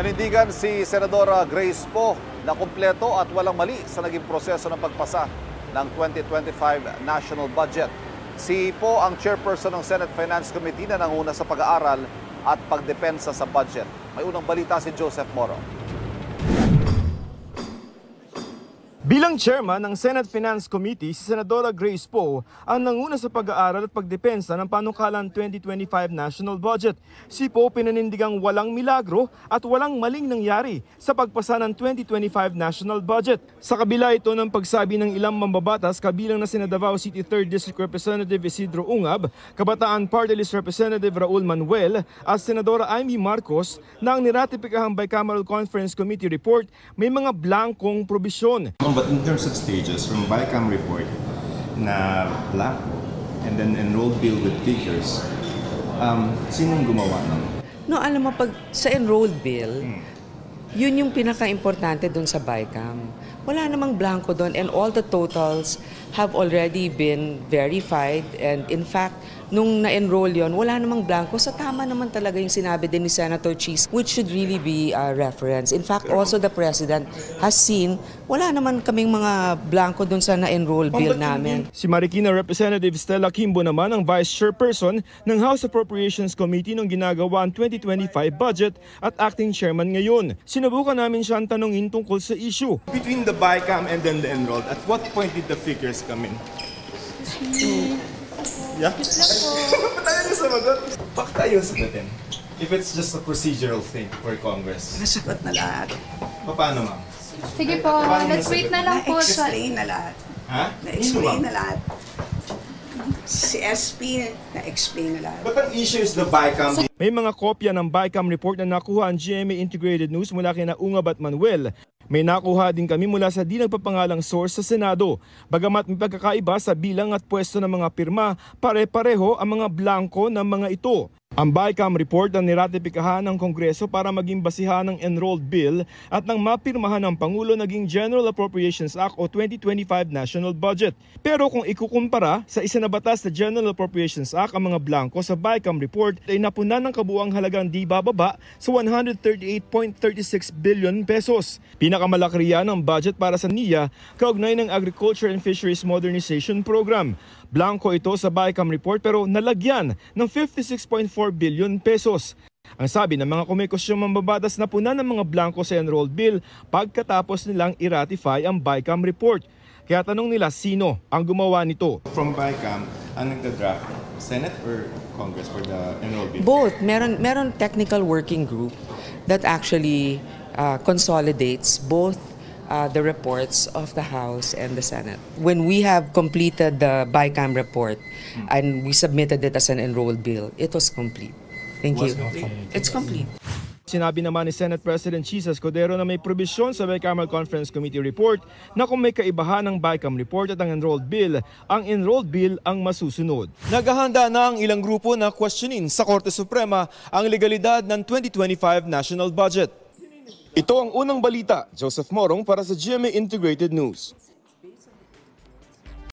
Nanindigan si Senadora Grace Poe na kumpleto at walang mali sa naging proseso ng pagpasa ng 2025 national budget. Si Poe ang chairperson ng Senate Finance Committee na nanguna sa pag-aaral at pagdepensa sa budget. May unang balita si Joseph Moro. Bilang chairman ng Senate Finance Committee, si Senadora Grace Poe ang nanguna sa pag-aaral at pagdepensa ng panukalang 2025 national budget. Si Poe pinanindigang walang milagro at walang maling nangyari sa pagpasa ng 2025 national budget. Sa kabila ito ng pagsabi ng ilang mambabatas kabilang na sina Davao City 3rd District Representative Isidro Ungab, Kabataan Party List Representative Raul Manuel at Senadora Amy Marcos na ang niratipikahang Bicameral Conference Committee report may mga blankong probisyon. But in terms of stages, from BICAM report na blanco and then enrolled bill with figures, sinong gumawa nun? No, alam mo, pag sa enrolled bill, yun yung pinaka-importante doon sa BICAM. Wala namang blanco doon and all the totals have already been verified and in fact, nung na-enroll yon, wala namang blanco. Sa tama naman talaga yung sinabi din ni Senator Cheese, which should really be a reference. In fact, also the President has seen, wala naman kaming mga blanco dun sa na-enroll bill namin. Si Marikina Representative Stella Kimbo naman ang Vice Chairperson ng House Appropriations Committee nung ginagawa ang 2025 budget at acting chairman ngayon. Sinubukan namin siyang tanungin tungkol sa issue. Between the BICAM and then the enrolled, at what point did the figures come in? Yeah? Ba't tayo na sumagot? Bakit tayo sagutin? If it's just a procedural thing for Congress. Nasagot na lahat. Paano, ma'am? Sige po, let's wait na lang po sa... Na-explain na lahat. Ha? Na-explain na lahat. Si SP, na-explain na lahat. But ang issue is the BICAM. May mga kopya ng BICAM report na nakuha ang GMA Integrated News mula kina Ungab at Manuel. May nakuha din kami mula sa di nagpapangalang source sa Senado. Bagamat may pagkakaiba sa bilang at pwesto ng mga pirma, pare-pareho ang mga blanko ng mga ito. Ang BICAM report ang niratipikahan ng Kongreso para maging basihan ng enrolled bill at nang mapirmahan ng Pangulo naging General Appropriations Act o 2025 National Budget. Pero kung ikukumpara sa isa na batas na General Appropriations Act, ang mga blanko sa BICAM report ay napunan ng kabuuang halagang di bababa sa 138.36 billion pesos. Pinakamalaki riyan ang budget para sa NIA kaugnay ng Agriculture and Fisheries Modernization Program. Blanco ito sa BICAM report pero nalagyan ng 56.4 billion pesos. Ang sabi ng mga komikosyong mambabatas na punan ng mga blanco sa enrolled bill pagkatapos nilang i-ratify ang BICAM report. Kaya tanong nila sino ang gumawa nito? From BICAM, ang nagda-draft, Senate or Congress for the enrolled bill? Both. Meron technical working group that actually consolidates both the reports of the House and the Senate. When we have completed the BICAM report and we submitted it as an enrolled bill, it was complete. Thank you. It's complete. Sinabi naman ni Senate President Chisa Escudero na may probisyon sa Bicameral Conference Committee report na kung may kaibahan ng BICAM report at ang enrolled bill ang masusunod. Naghahanda na ang ilang grupo na questionin sa Korte Suprema ang legalidad ng 2025 national budget. Ito ang unang balita. Joseph Morong para sa GMA Integrated News.